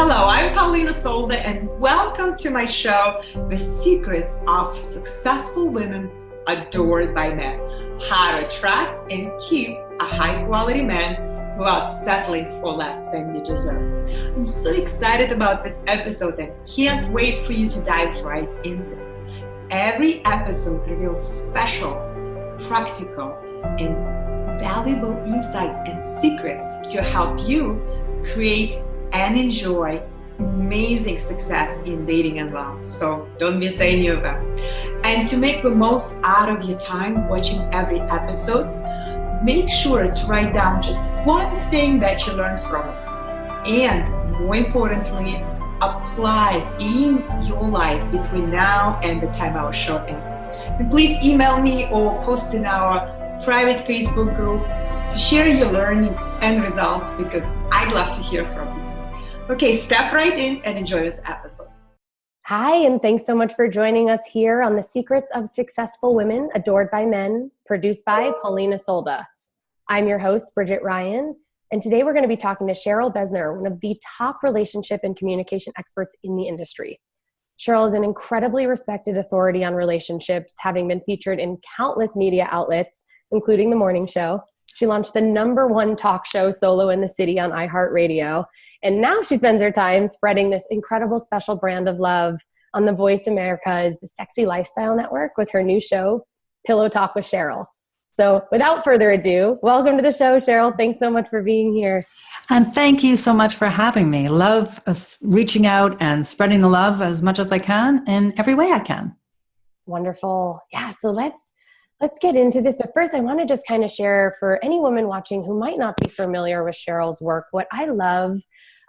Hello, I'm Polina Solda, and welcome to my show, The Secrets of Successful Women Adored by Men. How to attract and keep a high-quality man without settling for less than you deserve. I'm so excited about this episode and can't wait for you to dive right into it. Every episode reveals special, practical, and valuable insights and secrets to help you create and enjoy amazing success in dating and love. So don't miss any of them. And to make the most out of your time watching every episode, make sure to write down just one thing that you learned from it. And more importantly, apply in your life between now and the time our show ends. And please email me or post in our private Facebook group to share your learnings and results, because I'd love to hear from you. Okay, step right in and enjoy this episode. Hi, and thanks so much for joining us here on The Secrets of Successful Women Adored by Men, produced by Polina Solda. I'm your host, Bridget Ryan, and today we're going to be talking to Cheryl Besner, one of the top relationship and communication experts in the industry. Cheryl is an incredibly respected authority on relationships, having been featured in countless media outlets, including The Morning Show. She launched the #1 talk show, Solo in the City, on iHeartRadio. And now she spends her time spreading this incredible special brand of love on the Voice America's The Sexy Lifestyle Network with her new show, Pillow Talk with Cheryl. So without further ado, welcome to the show, Cheryl. Thanks so much for being here. And thank you so much for having me. Love reaching out and spreading the love as much as I can in every way I can. Wonderful. Yeah, so let's get into this. But first, I want to just kind of share for any woman watching who might not be familiar with Cheryl's work, what I love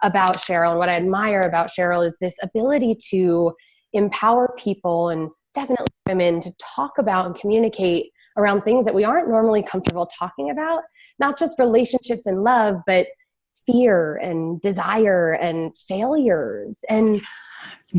about Cheryl and what I admire about Cheryl is this ability to empower people, and definitely women, to talk about and communicate around things that we aren't normally comfortable talking about, not just relationships and love, but fear and desire and failures and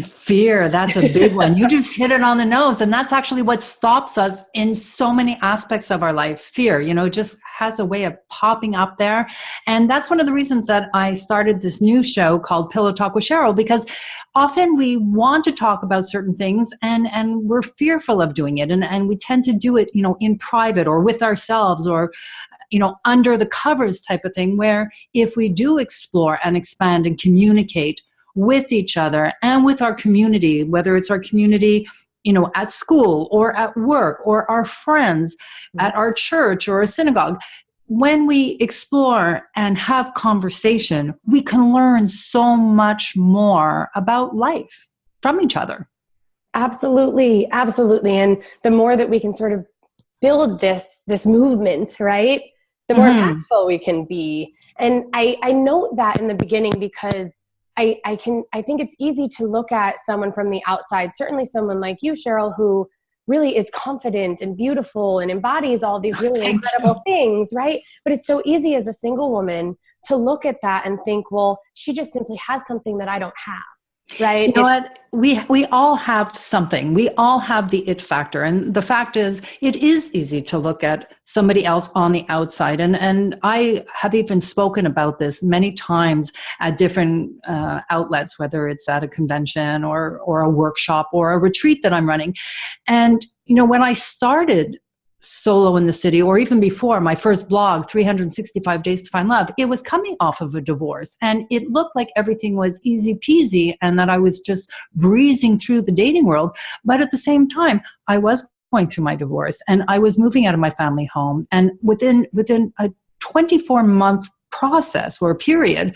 fear. That's a big one. You just hit it on the nose. And that's actually what stops us in so many aspects of our life. Fear, just has a way of popping up there. And that's one of the reasons that I started this new show called Pillow Talk with Cheryl, because often we want to talk about certain things and we're fearful of doing it. And we tend to do it, in private or with ourselves or under the covers type of thing, where if we do explore and expand and communicate with each other and with our community, whether it's our community, at school or at work or our friends at our church or a synagogue, when we explore and have conversation, we can learn so much more about life from each other. Absolutely. Absolutely. And the more that we can sort of build this movement, right, the more impactful we can be. And I note that in the beginning because I think it's easy to look at someone from the outside, certainly someone like you, Cheryl, who really is confident and beautiful and embodies all these really incredible things, right? But it's so easy as a single woman to look at that and think, well, she just simply has something that I don't have. Right. You know what? We all have something. We all have the it factor. And the fact is, it is easy to look at somebody else on the outside. And I have even spoken about this many times at different outlets, whether it's at a convention or a workshop or a retreat that I'm running. And, when I started Solo in the City, or even before my first blog, 365 Days to Find Love, it was coming off of a divorce. And it looked like everything was easy peasy and that I was just breezing through the dating world. But at the same time, I was going through my divorce and I was moving out of my family home. And within a 24-month process or period,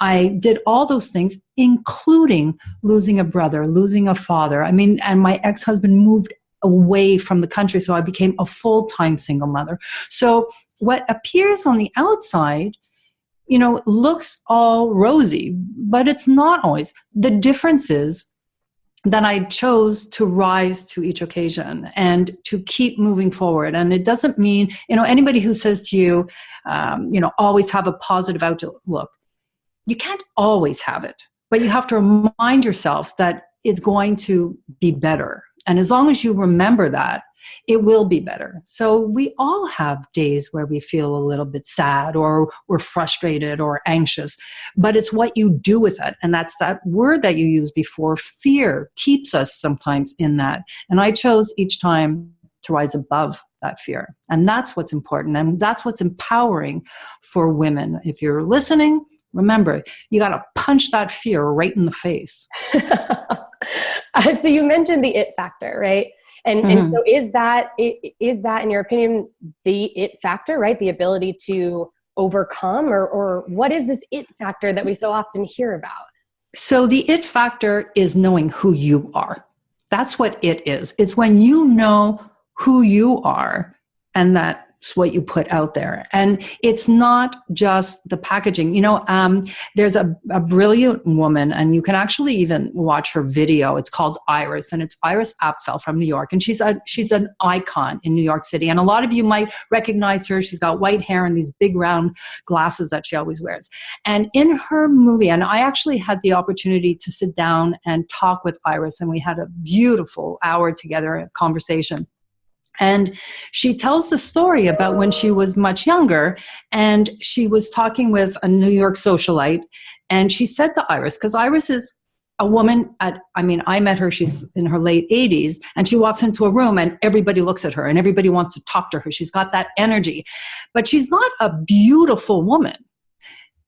I did all those things, including losing a brother, losing a father. And my ex-husband moved away from the country. So I became a full-time single mother. So what appears on the outside, looks all rosy, but it's not always. The difference is that I chose to rise to each occasion and to keep moving forward. And it doesn't mean, anybody who says to you, always have a positive outlook. You can't always have it, but you have to remind yourself that it's going to be better. And as long as you remember that, it will be better. So we all have days where we feel a little bit sad or we're frustrated or anxious, but it's what you do with it. And that's that word that you used before, fear, keeps us sometimes in that. And I chose each time to rise above that fear. And that's what's important. And that's what's empowering for women. If you're listening, remember, you got to punch that fear right in the face. So you mentioned the it factor, right? And so is that, in your opinion, the it factor, right? The ability to overcome, or what is this it factor that we so often hear about? So the it factor is knowing who you are. That's what it is. It's when you know who you are, and that's what you put out there. And it's not just the packaging. There's a brilliant woman, and you can actually even watch her video. It's called Iris, and it's Iris Apfel from New York. And she's an icon in New York City. And a lot of you might recognize her. She's got white hair and these big round glasses that she always wears. And in her movie, and I actually had the opportunity to sit down and talk with Iris, and we had a beautiful hour together, a conversation. And she tells the story about when she was much younger, and she was talking with a New York socialite, and she said to Iris, because Iris is a woman I met her, she's in her late 80s, and she walks into a room and everybody looks at her and everybody wants to talk to her. She's got that energy, but she's not a beautiful woman.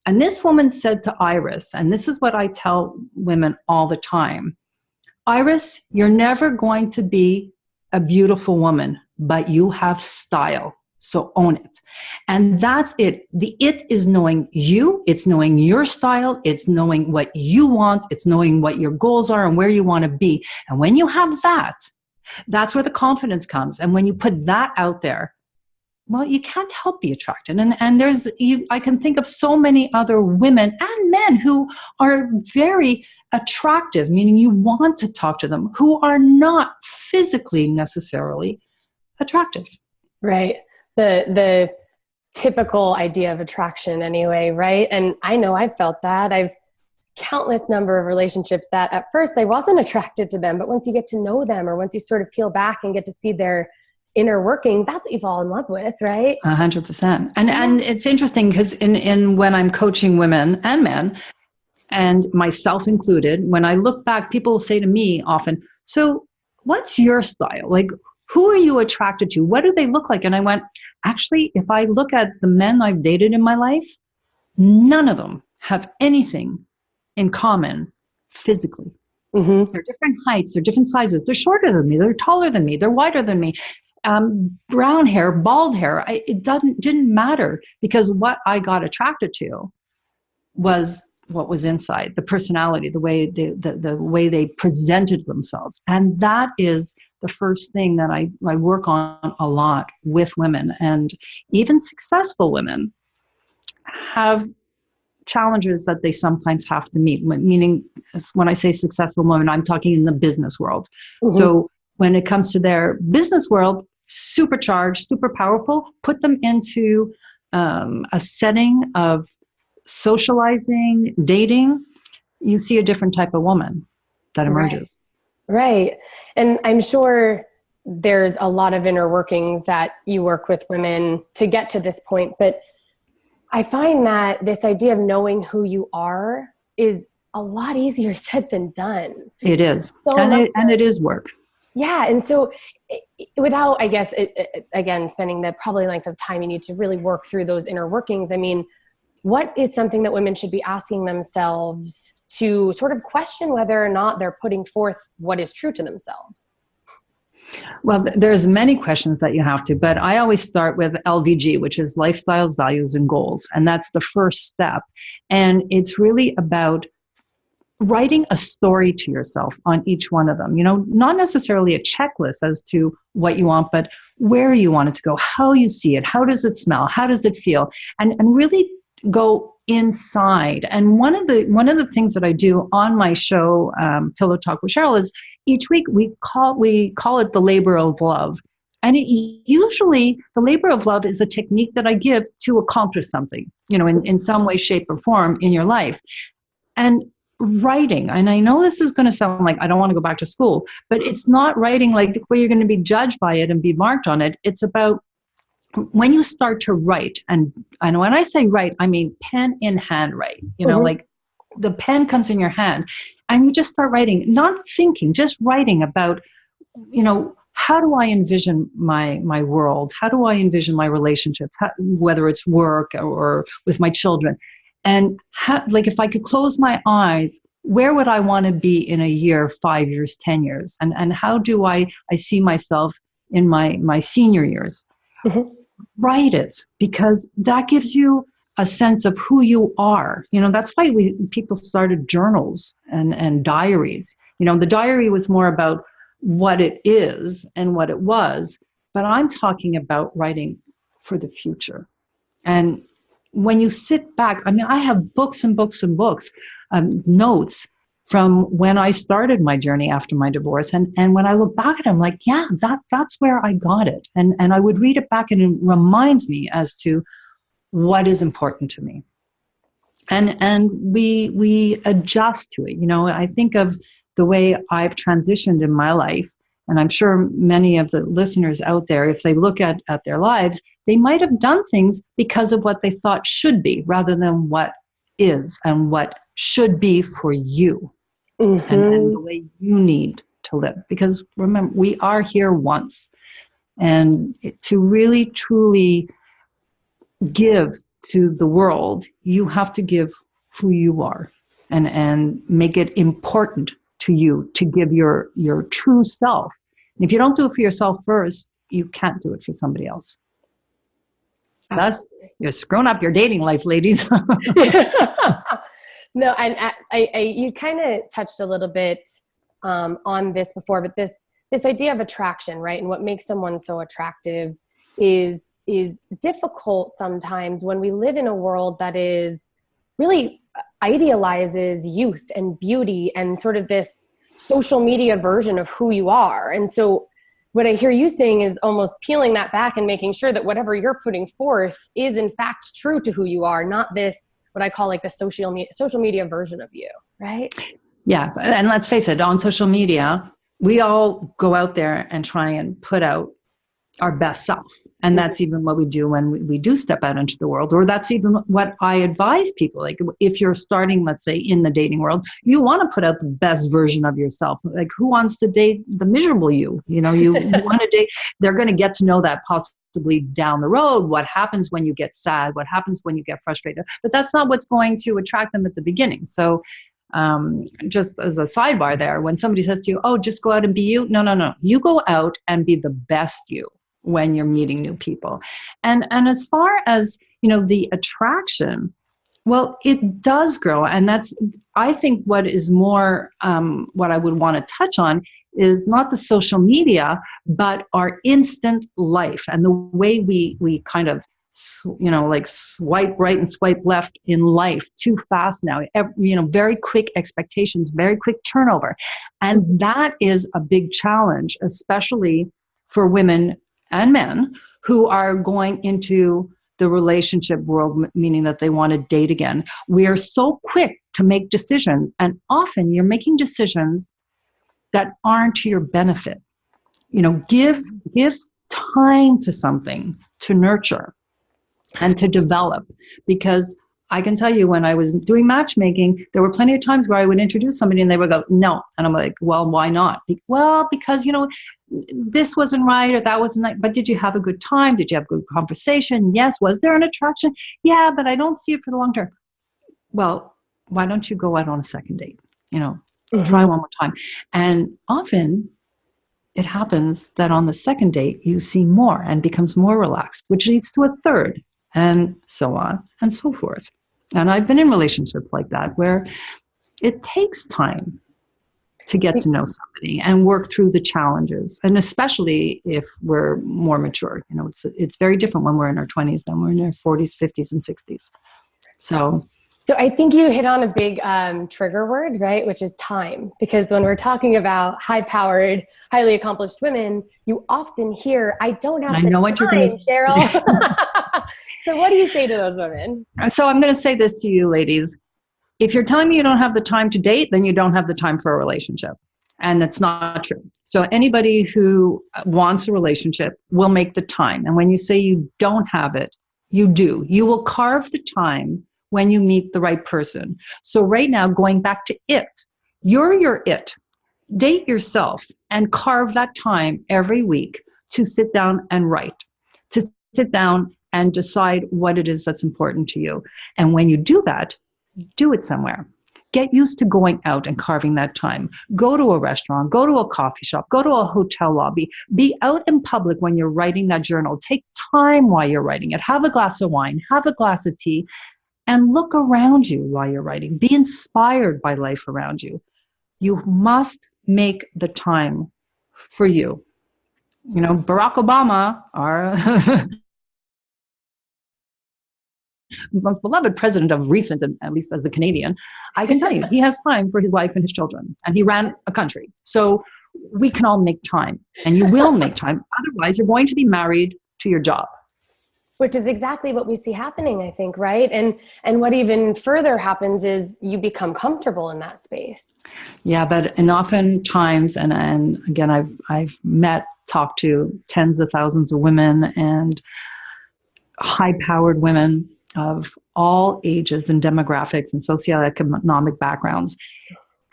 And this woman said to Iris, and this is what I tell women all the time, Iris, you're never going to be a beautiful woman, but you have style. So own it. And that's it. The it is knowing you. It's knowing your style. It's knowing what you want. It's knowing what your goals are and where you want to be. And when you have that, that's where the confidence comes. And when you put that out there, well, you can't help be attracted. And I can think of so many other women and men who are very attractive, meaning you want to talk to them, who are not physically necessarily attractive. Right. The typical idea of attraction anyway, right? And I know I've felt that. I've countless number of relationships that at first I wasn't attracted to them, but once you get to know them, or once you sort of peel back and get to see their inner workings, that's what you fall in love with, right? 100%. And it's interesting because in when I'm coaching women and men, and myself included, when I look back, people will say to me often, so what's your style? Like, who are you attracted to? What do they look like? And I went, actually, if I look at the men I've dated in my life, none of them have anything in common physically. Mm-hmm. They're different heights, they're different sizes, they're shorter than me, they're taller than me, they're wider than me. Brown hair, bald hair, it didn't matter, because what I got attracted to was what was inside, the personality, the way they presented themselves. And that is the first thing that I work on a lot with women. And even successful women have challenges that they sometimes have to meet, meaning when I say successful women, I'm talking in the business world. Mm-hmm. So when it comes to their business world, supercharged, super powerful, put them into a setting of socializing, dating, you see a different type of woman that emerges. Right. And I'm sure there's a lot of inner workings that you work with women to get to this point, but I find that this idea of knowing who you are is a lot easier said than done. It is. And it is work. Yeah. And so without, I guess, again, spending the probably length of time you need to really work through those inner workings, I mean, what is something that women should be asking themselves to sort of question whether or not they're putting forth what is true to themselves? Well, there's many questions that you have to, but I always start with LVG, which is lifestyles, values, and goals. And that's the first step. And it's really about writing a story to yourself on each one of them. Not necessarily a checklist as to what you want, but where you want it to go, how you see it, how does it smell, how does it feel, and really go inside. And one of the things that I do on my show, Pillow Talk with Cheryl, is each week we call it the labor of love. And usually the labor of love is a technique that I give to accomplish something, in some way, shape, or form in your life. And writing. And I know this is going to sound like I don't want to go back to school, but it's not writing like where you're going to be judged by it and be marked on it. It's about when you start to write, and when I say write, I mean pen in hand write, like the pen comes in your hand and you just start writing, not thinking, just writing about, how do I envision my world? How do I envision my relationships, whether it's work or with my children? And if I could close my eyes, where would I want to be in a year, 5 years, 10 years? And how do I see myself in my senior years? Mm-hmm. Write it, because that gives you a sense of who you are. That's why people started journals and diaries. The diary was more about what it is and what it was, but I'm talking about writing for the future. And when you sit back, I have books and books and books, notes from when I started my journey after my divorce. And when I look back at it, I'm like, yeah, that's where I got it. And I would read it back and it reminds me as to what is important to me. And we adjust to it. I think of the way I've transitioned in my life, and I'm sure many of the listeners out there, if they look at their lives, they might have done things because of what they thought should be rather than what is and what should be for you. Mm-hmm. and the way you need to live. Because remember, we are here once. And to really, truly give to the world, you have to give who you are and make it important to you to give your true self. And if you don't do it for yourself first, you can't do it for somebody else. You're screwing up your dating life, ladies. No, and you kind of touched a little bit on this before, but this idea of attraction, right? And what makes someone so attractive is difficult sometimes when we live in a world that is really idealizes youth and beauty and sort of this social media version of who you are. And so what I hear you saying is almost peeling that back and making sure that whatever you're putting forth is in fact true to who you are, not this, what I call like the social media version of you, right? Yeah. And let's face it, on social media, we all go out there and try and put out our best self. And that's even what we do when we do step out into the world, or that's even what I advise people. Like if you're starting, let's say, in the dating world, you want to put out the best version of yourself. Like who wants to date the miserable you? You want to date, they're going to get to know that possibly down the road. What happens when you get sad? What happens when you get frustrated? But that's not what's going to attract them at the beginning. So just as a sidebar there, when somebody says to you, oh, just go out and be you. No. You go out and be the best you when you're meeting new people. And as far as, the attraction, well, it does grow. And that's, I think what is more, what I would want to touch on is not the social media, but our instant life and the way we kind of, like swipe right and swipe left in life too fast now. Very quick expectations, very quick turnover. And that is a big challenge, especially for women and men who are going into the relationship world, meaning that they want to date again. We are so quick to make decisions, and often you're making decisions that aren't to your benefit. Give time to something to nurture and to develop, because I can tell you when I was doing matchmaking, there were plenty of times where I would introduce somebody and they would go, no. And I'm like, well, why not? Well, because, this wasn't right or that wasn't right. But did you have a good time? Did you have a good conversation? Yes. Was there an attraction? Yeah, but I don't see it for the long term. Well, why don't you go out on a second date? Try one more time. And often it happens that on the second date, you see more and becomes more relaxed, which leads to a third, and so on and so forth. And I've been in relationships like that where it takes time to get to know somebody and work through the challenges. And especially if we're more mature, it's very different when we're in our 20s than we're in our 40s, 50s, and 60s. So I think you hit on a big trigger word, right? Which is time. Because when we're talking about high-powered, highly accomplished women, you often hear, I don't have the time, Cheryl. So what do you say to those women? So I'm going to say this to you, ladies. If you're telling me you don't have the time to date, then you don't have the time for a relationship. And that's not true. So anybody who wants a relationship will make the time. And when you say you don't have it, you do. You will carve the time when you meet the right person. So right now, going back to it, you're your it. Date yourself and carve that time every week to sit down and write, to sit down and decide what it is that's important to you. And when you do that, do it somewhere. Get used to going out and carving that time. Go to a restaurant, go to a coffee shop, go to a hotel lobby. Be out in public when you're writing that journal. Take time while you're writing it. Have a glass of wine, have a glass of tea, and look around you while you're writing. Be inspired by life around you. You must make the time for you. You know, Barack Obama, our most beloved president of recent, at least as a Canadian, I can tell you, he has time for his wife and his children, and he ran a country. So we can all make time, and you will make time. Otherwise, you're going to be married to your job. Which is exactly what we see happening, I think, right? And what even further happens is you become comfortable in that space. Yeah, and oftentimes, and again, I've talked to tens of thousands of women and high-powered women of all ages and demographics and socioeconomic backgrounds.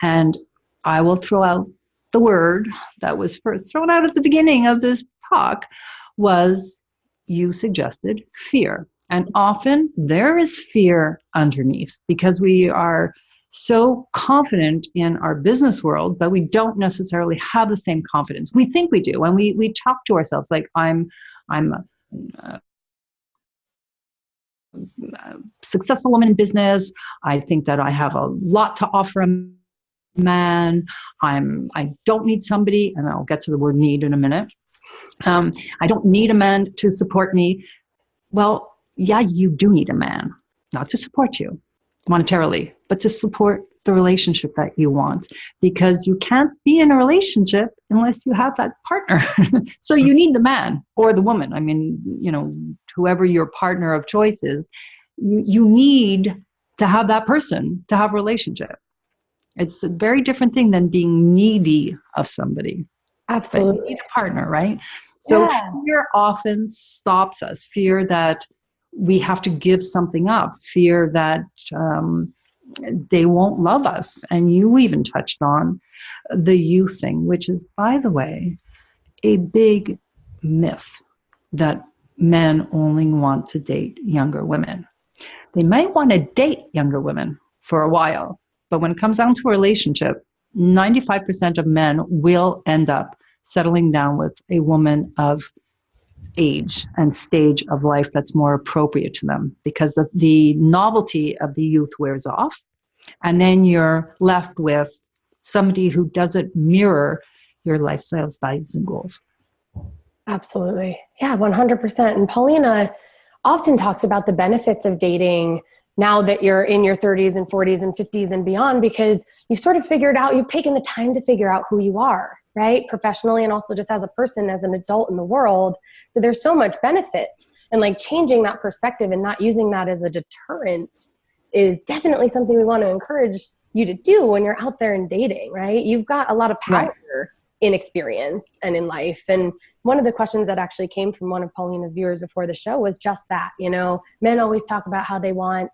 And I will throw out the word that was first thrown out at the beginning of this talk was, you suggested, fear. And often there is fear underneath because we are so confident in our business world, but we don't necessarily have the same confidence. We think we do. And we talk to ourselves like, I'm a successful woman in business. I think that I have a lot to offer a man. I don't need somebody, and I'll get to the word need in a minute. I don't need a man to support me. Well, yeah, you do need a man, not to support you monetarily, but to support the relationship that you want, because you can't be in a relationship unless you have that partner. So you need the man or the woman. I mean, you know, whoever your partner of choice is, you need to have that person to have a relationship. It's a very different thing than being needy of somebody. Absolutely. But you need a partner, right? So fear often stops us. Fear that we have to give something up. Fear that they won't love us. And you even touched on the you thing, which is, by the way, a big myth that men only want to date younger women. They might want to date younger women for a while, but when it comes down to a relationship, 95% of men will end up settling down with a woman of age and stage of life that's more appropriate to them, because the novelty of the youth wears off. And then you're left with somebody who doesn't mirror your lifestyle values and goals. Absolutely. Yeah, 100%. And Polina often talks about the benefits of dating now that you're in your 30s and 40s and 50s and beyond, because you've sort of figured out, you've taken the time to figure out who you are, right? Professionally and also just as a person, as an adult in the world. So there's so much benefit, and like changing that perspective and not using that as a deterrent is definitely something we want to encourage you to do when you're out there and dating, right? You've got a lot of power in experience and in life. And one of the questions that actually came from one of Polina's viewers before the show was just that, you know, men always talk about how they want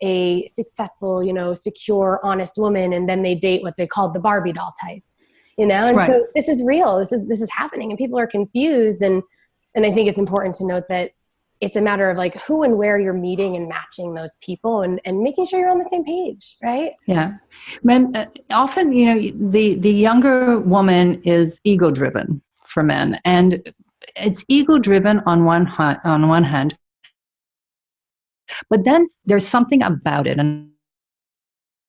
a successful, you know, secure, honest woman, and then they date what they call the Barbie doll types, you know? And so this is real. This is happening, and people are confused. And I think it's important to note that it's a matter of like who and where you're meeting and matching those people, and making sure you're on the same page, right? Yeah. Men, often, you know, the younger woman is ego-driven for men, and it's ego-driven on one hand, but then there's something about it. And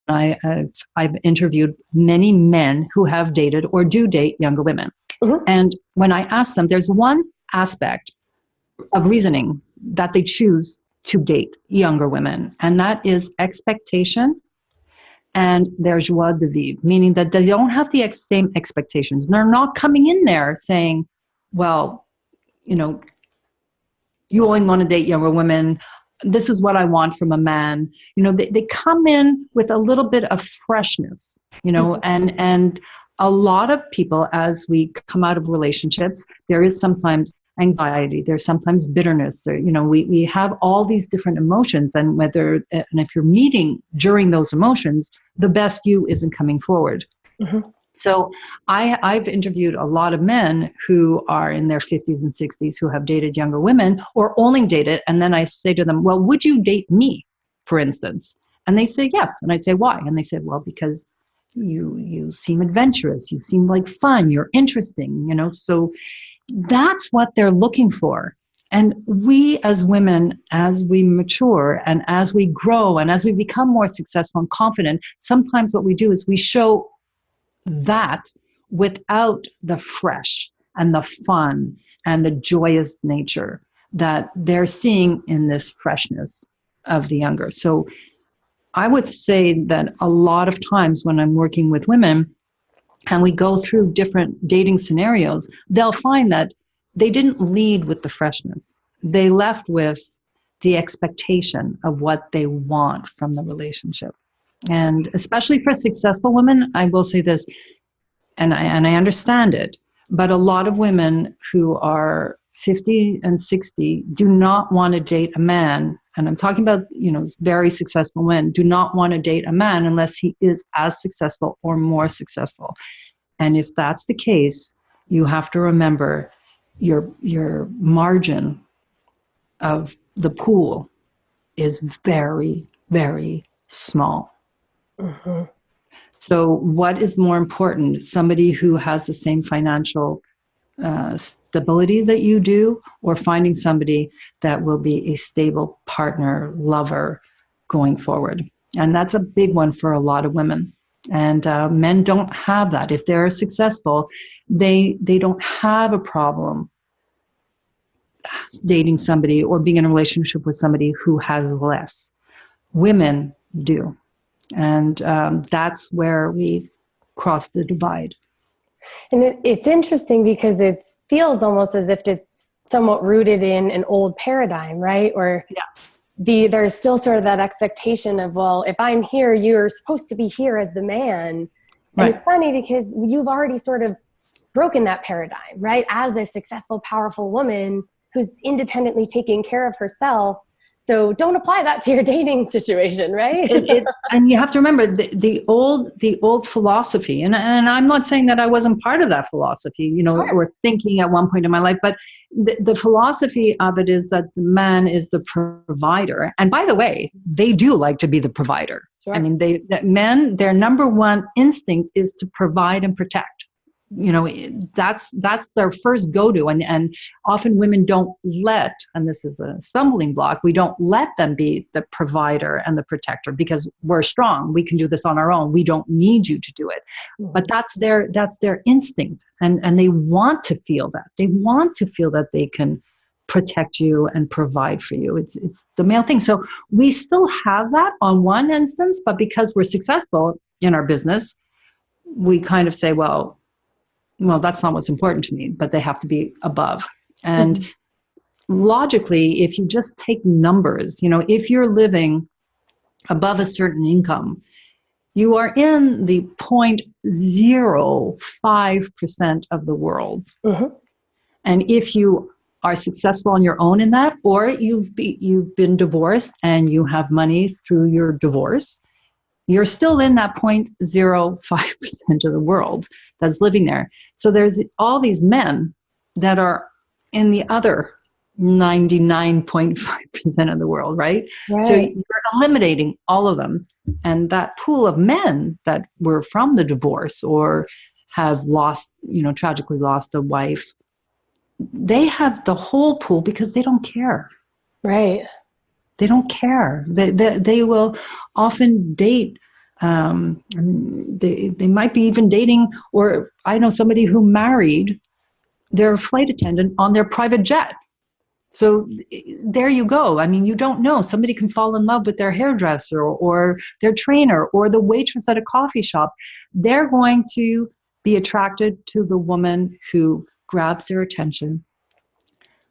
I've interviewed many men who have dated or do date younger women. Mm-hmm. And when I ask them, there's one aspect of reasoning that they choose to date younger women, and that is expectation and their joie de vivre, meaning that they don't have the same expectations. They're not coming in there saying, well, you know, you only want to date younger women. this is what I want from a man. They come in with a little bit of freshness, and a lot of people, as we come out of relationships, there is sometimes anxiety, there's sometimes bitterness, or, we have all these different emotions, and if you're meeting during those emotions, the best you isn't coming forward. Mm-hmm. So I've interviewed a lot of men who are in their 50s and 60s who have dated younger women or only dated. And then I say to them, well, would you date me, for instance? And they say, yes. And I'd say, why? And they said, well, because you seem adventurous. You seem like fun. You're interesting, so that's what they're looking for. And we as women, as we mature and as we grow and as we become more successful and confident, sometimes what we do is we show that without the fresh and the fun and the joyous nature that they're seeing in this freshness of the younger. So I would say that a lot of times when I'm working with women and we go through different dating scenarios, they'll find that they didn't lead with the freshness. They left with the expectation of what they want from the relationship. And especially for successful women, I will say this, and I understand it, but a lot of women who are 50 and 60 do not want to date a man, and I'm talking about, very successful men, do not want to date a man unless he is as successful or more successful. And if that's the case, you have to remember your margin of the pool is very, very small. Mm-hmm. So what is more important? Somebody who has the same financial stability that you do, or finding somebody that will be a stable partner, lover going forward? And that's a big one for a lot of women. And men don't have that. If they're successful, they don't have a problem dating somebody or being in a relationship with somebody who has less. Women do. And that's where we cross the divide. And it's interesting because it feels almost as if it's somewhat rooted in an old paradigm, right? Or there's still sort of that expectation of, well, if I'm here, you're supposed to be here as the man. And It's funny because you've already sort of broken that paradigm, right? As a successful, powerful woman who's independently taking care of herself. So don't apply that to your dating situation, right? And you have to remember the old philosophy, and I'm not saying that I wasn't part of that philosophy, sure, or thinking at one point in my life, but the philosophy of it is that the man is the provider. And by the way, they do like to be the provider. Sure. I mean, men, their number one instinct is to provide and protect. That's their first go-to, and often women don't let, and this is a stumbling block, we don't let them be the provider and the protector because we're strong, we can do this on our own, we don't need you to do it. But that's their instinct, and they want to feel that they can protect you and provide for you. It's the male thing. So we still have that on one instance, but because we're successful in our business, we kind of say, well, that's not what's important to me, but they have to be above. And logically, if you just take numbers, if you're living above a certain income, you are in the 0.05% of the world. Mm-hmm. And if you are successful on your own in that, or you've been divorced and you have money through your divorce, you're still in that 0.05% of the world that's living there. So there's all these men that are in the other 99.5% of the world, right? So you're eliminating all of them. And that pool of men that were from the divorce or have lost, tragically lost a wife, they have the whole pool because they don't care. Right. They don't care. They will often date. They might be even dating, or I know somebody who married their flight attendant on their private jet. So there you go. I mean, you don't know. Somebody can fall in love with their hairdresser or their trainer or the waitress at a coffee shop. They're going to be attracted to the woman who grabs their attention,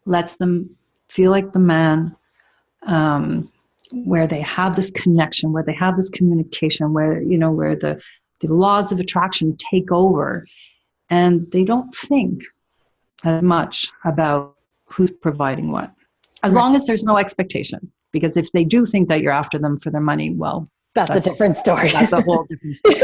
lets them feel like the man, where they have this connection, where they have this communication, where, you know, where the laws of attraction take over, and they don't think as much about who's providing what, as long as there's no expectation. Because if they do think that you're after them for their money, well, that's a different story. That's a whole different story.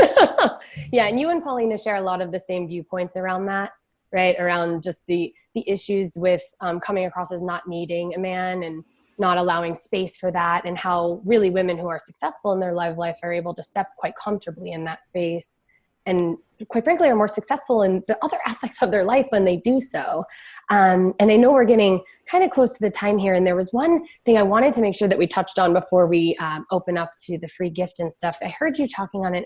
Yeah, and you and Polina share a lot of the same viewpoints around that, right? Around just the issues with coming across as not needing a man and not allowing space for that, and how really women who are successful in their life are able to step quite comfortably in that space, and quite frankly are more successful in the other aspects of their life when they do so. And I know we're getting kind of close to the time here, and there was one thing I wanted to make sure that we touched on before we open up to the free gift and stuff. I heard you talking on an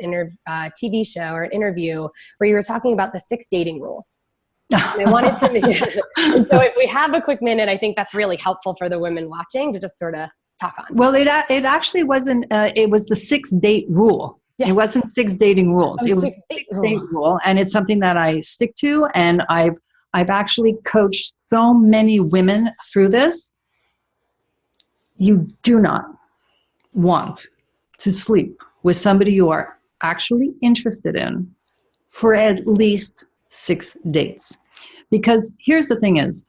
TV show or an interview where you were talking about the 6 dating rules. And I wanted to and so if we have a quick minute, I think that's really helpful for the women watching to just sort of talk on. Well, it actually wasn't, it was the 6 date rule. Yes. It wasn't 6 dating rules. It was 6 date rule. And it's something that I stick to. And I've actually coached so many women through this. You do not want to sleep with somebody you are actually interested in for at least 6 dates. Because here's the thing is,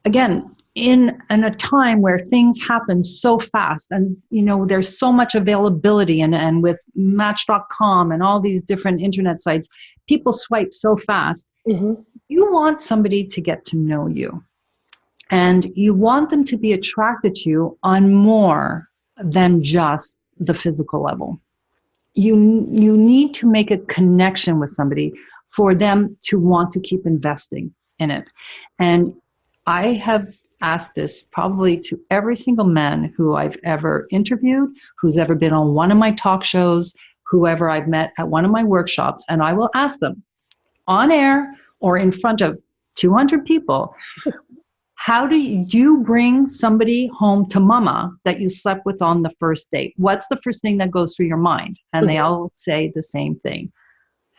again, in a time where things happen so fast, and you know there's so much availability, and with Match.com and all these different internet sites, people swipe so fast. Mm-hmm. You want somebody to get to know you, and you want them to be attracted to you on more than just the physical level. You need to make a connection with somebody for them to want to keep investing in it. And I have asked this probably to every single man who I've ever interviewed, who's ever been on one of my talk shows, whoever I've met at one of my workshops, and I will ask them on air or in front of 200 people, how do you bring somebody home to mama that you slept with on the first date? What's the first thing that goes through your mind? And they all say the same thing.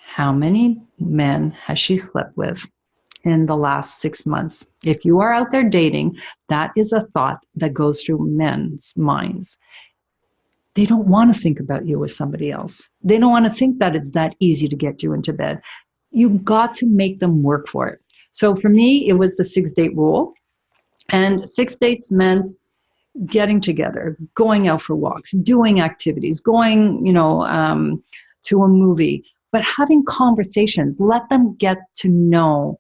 How many men has she slept with in the last 6 months? If you are out there dating, that is a thought that goes through men's minds. They don't want to think about you with somebody else. They don't want to think that it's that easy to get you into bed. You've got to make them work for it. So for me, it was the 6 date rule. And 6 dates meant getting together, going out for walks, doing activities, going, to a movie, but having conversations. Let them get to know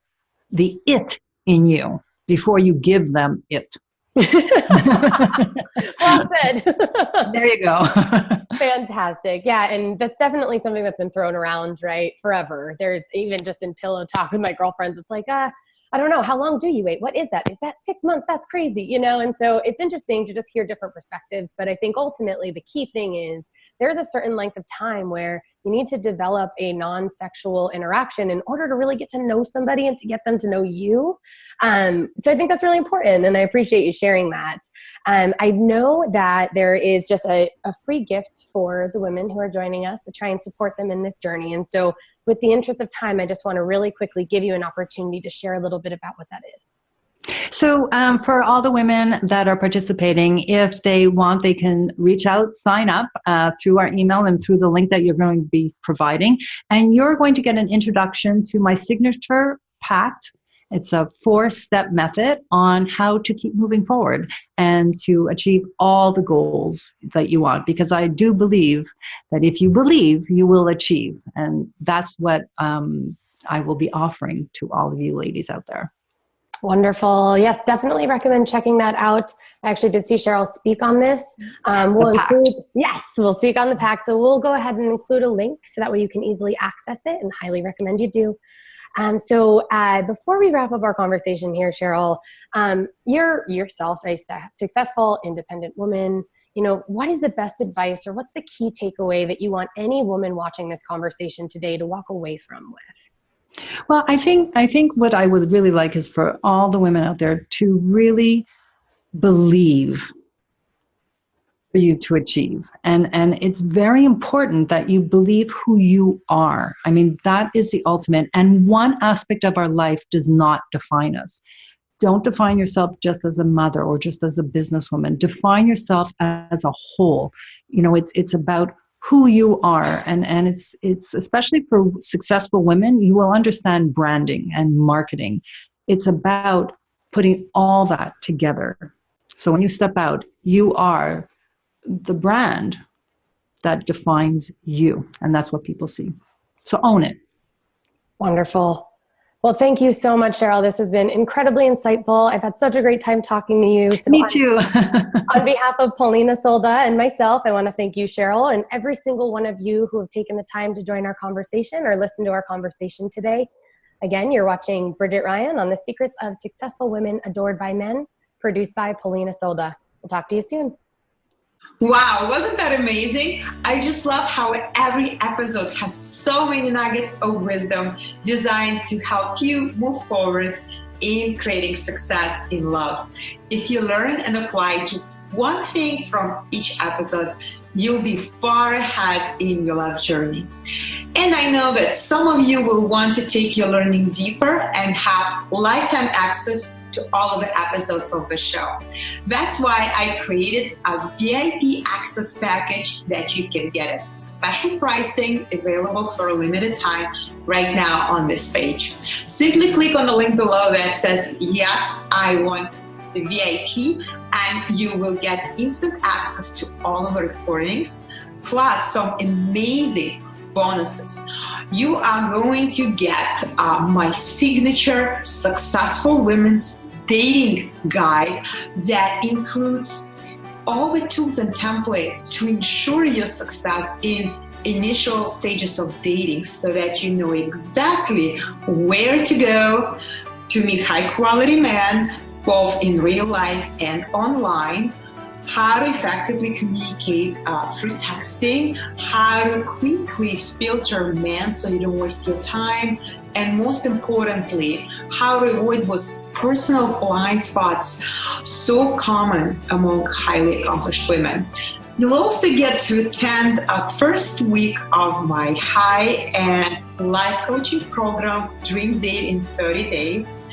the it in you before you give them it. Well said. There you go. Fantastic. Yeah. And that's definitely something that's been thrown around, right? Forever. There's even just in pillow talk with my girlfriends, it's like, I don't know. How long do you wait? What is that? Is that 6 months? That's crazy, And so it's interesting to just hear different perspectives. But I think ultimately the key thing is there's a certain length of time where you need to develop a non-sexual interaction in order to really get to know somebody and to get them to know you. So I think that's really important. And I appreciate you sharing that. I know that there is just a free gift for the women who are joining us to try and support them in this journey. And so with the interest of time, I just want to really quickly give you an opportunity to share a little bit about what that is. So for all the women that are participating, if they want, they can reach out, sign up through our email and through the link that you're going to be providing. And you're going to get an introduction to my signature pact. It's a 4-step method on how to keep moving forward and to achieve all the goals that you want. Because I do believe that if you believe, you will achieve. And that's what I will be offering to all of you ladies out there. Wonderful. Yes, definitely recommend checking that out. I actually did see Cheryl speak on this. We'll speak on the pact. So we'll go ahead and include a link so that way you can easily access it, and highly recommend you do. So before we wrap up our conversation here, Cheryl, you're yourself a successful, independent woman. What is the best advice, or what's the key takeaway that you want any woman watching this conversation today to walk away from with? Well, I think what I would really like is for all the women out there to really believe for you to achieve. And it's very important that you believe who you are. I mean, that is the ultimate. And one aspect of our life does not define us. Don't define yourself just as a mother or just as a businesswoman. Define yourself as a whole. It's about who you are, and it's especially for successful women. You will understand branding and marketing. It's about putting all that together. So when you step out, you are the brand that defines you, and that's what people see. So own it. Wonderful. Well, thank you so much, Cheryl. This has been incredibly insightful. I've had such a great time talking to you. So Me too. On behalf of Polina Solda and myself, I want to thank you, Cheryl, and every single one of you who have taken the time to join our conversation or listen to our conversation today. Again, you're watching Bridget Ryan on The Secrets of Successful Women Adored by Men, produced by Polina Solda. We'll talk to you soon. Wow, wasn't that amazing? I just love how every episode has so many nuggets of wisdom designed to help you move forward in creating success in love. If you learn and apply just one thing from each episode, you'll be far ahead in your love journey. And I know that some of you will want to take your learning deeper and have lifetime access to all of the episodes of the show. That's why I created a VIP access package that you can get at special pricing, available for a limited time right now on this page. Simply click on the link below that says, yes, I want the VIP, and you will get instant access to all of the recordings, plus some amazing bonuses. You are going to get my signature Successful Women's Dating Guide that includes all the tools and templates to ensure your success in initial stages of dating, so that you know exactly where to go to meet high quality men, both in real life and online, how to effectively communicate through texting, how to quickly filter men so you don't waste your time, and most importantly, how to avoid those personal blind spots so common among highly accomplished women. You'll also get to attend a first week of my high-end life coaching program, Dream Date in 30 Days,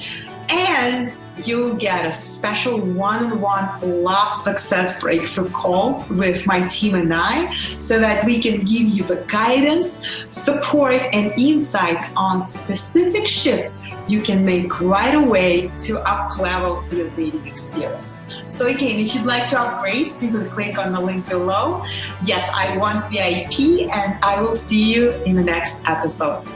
and you'll get a special one-on-one love success breakthrough call with my team and I, so that we can give you the guidance, support, and insight on specific shifts you can make right away to up-level your dating experience. So again, if you'd like to upgrade, simply click on the link below. Yes, I want VIP, and I will see you in the next episode.